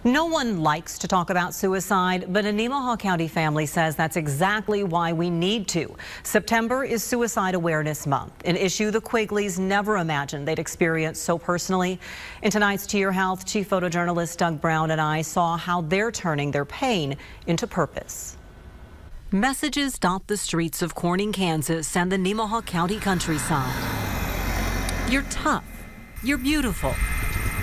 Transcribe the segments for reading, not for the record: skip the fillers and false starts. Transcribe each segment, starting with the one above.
No one likes to talk about suicide, but a Nemaha County family says that's exactly why we need to. September is Suicide Awareness Month, an issue the Quigleys never imagined they'd experience so personally. In tonight's To Your Health, Chief Photojournalist Doug Brown and I saw how they're turning their pain into purpose. Messages dot the streets of Corning, Kansas and the Nemaha County countryside. You're tough, you're beautiful,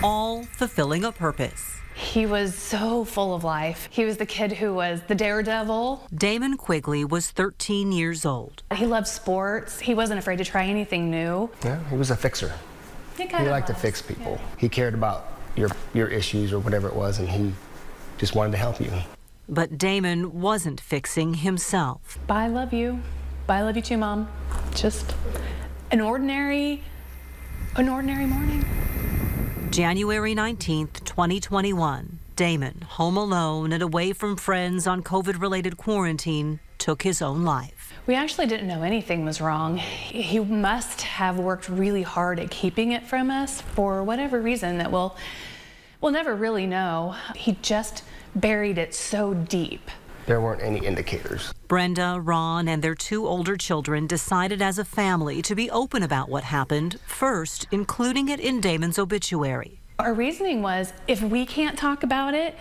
all fulfilling a purpose. He was so full of life. He was the kid who was the daredevil. Damon Quigley was 13 years old. He loved sports. He wasn't afraid to try anything new. Yeah, he was a fixer. He liked to fix people. Yeah. He cared about your issues or whatever it was, and he just wanted to help you. But Damon wasn't fixing himself. Bye, love you. Bye, love you too, Mom. Just an ordinary morning. January 19th, 2021, Damon, home alone and away from friends on COVID-related quarantine, took his own life. We actually didn't know anything was wrong. He must have worked really hard at keeping it from us for whatever reason that we'll never really know. He just buried it so deep. There weren't any indicators. Brenda, Ron, and their two older children decided as a family to be open about what happened, first including it in Damon's obituary. Our reasoning was, if we can't talk about it,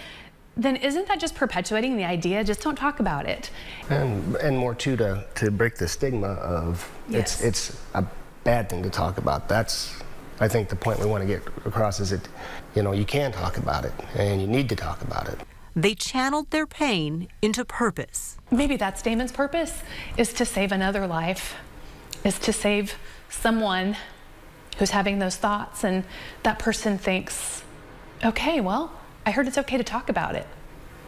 then isn't that just perpetuating the idea? Just don't talk about it. And more too, to break the stigma of Yes. it's a bad thing to talk about. That's, I think, the point we want to get across is that, you can talk about it and you need to talk about it. They channeled their pain into purpose. Maybe that's Damon's purpose, is to save another life, is to save someone who's having those thoughts, and that person thinks, okay, well, I heard it's okay to talk about it.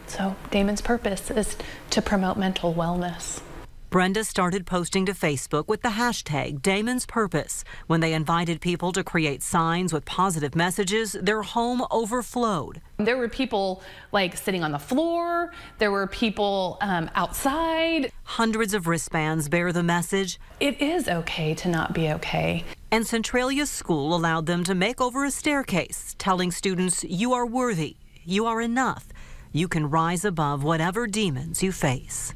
So Damon's purpose is to promote mental wellness. Brenda started posting to Facebook with the hashtag Damon's Purpose. When they invited people to create signs with positive messages, their home overflowed. There were people like sitting on the floor. There were people outside. Hundreds of wristbands bear the message. It is okay to not be okay. And Centralia's school allowed them to make over a staircase, telling students, you are worthy, you are enough, you can rise above whatever demons you face.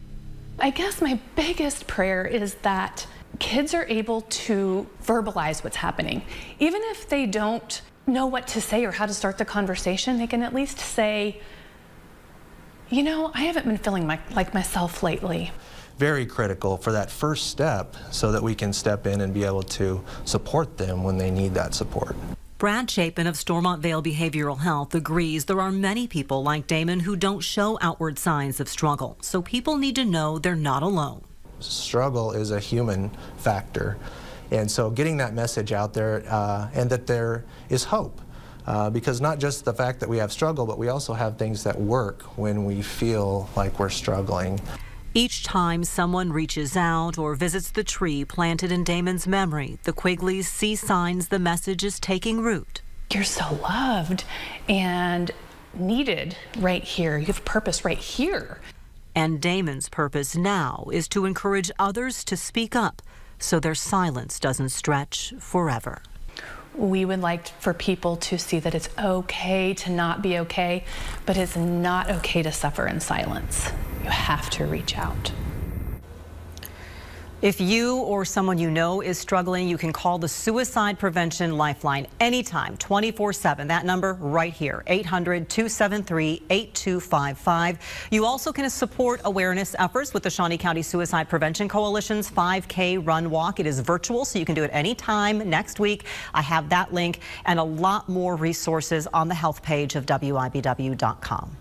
I guess my biggest prayer is that kids are able to verbalize what's happening. Even if they don't know what to say or how to start the conversation, they can at least say, I haven't been feeling like myself lately. Very critical for that first step so that we can step in and be able to support them when they need that support. Brad Chapin of Stormont Vale Behavioral Health agrees there are many people like Damon who don't show outward signs of struggle, so people need to know they're not alone. Struggle is a human factor, and so getting that message out there and that there is hope, because not just the fact that we have struggle, but we also have things that work when we feel like we're struggling. Each time someone reaches out or visits the tree planted in Damon's memory, the Quigleys see signs the message is taking root. You're so loved and needed right here. You have purpose right here. And Damon's purpose now is to encourage others to speak up so their silence doesn't stretch forever. We would like for people to see that it's okay to not be okay, but it's not okay to suffer in silence. You have to reach out. If you or someone you know is struggling, you can call the Suicide Prevention Lifeline anytime, 24/7. That number right here, 800-273-8255. You also can support awareness efforts with the Shawnee County Suicide Prevention Coalition's 5K Run Walk. It is virtual, so you can do it anytime next week. I have that link and a lot more resources on the health page of WIBW.com.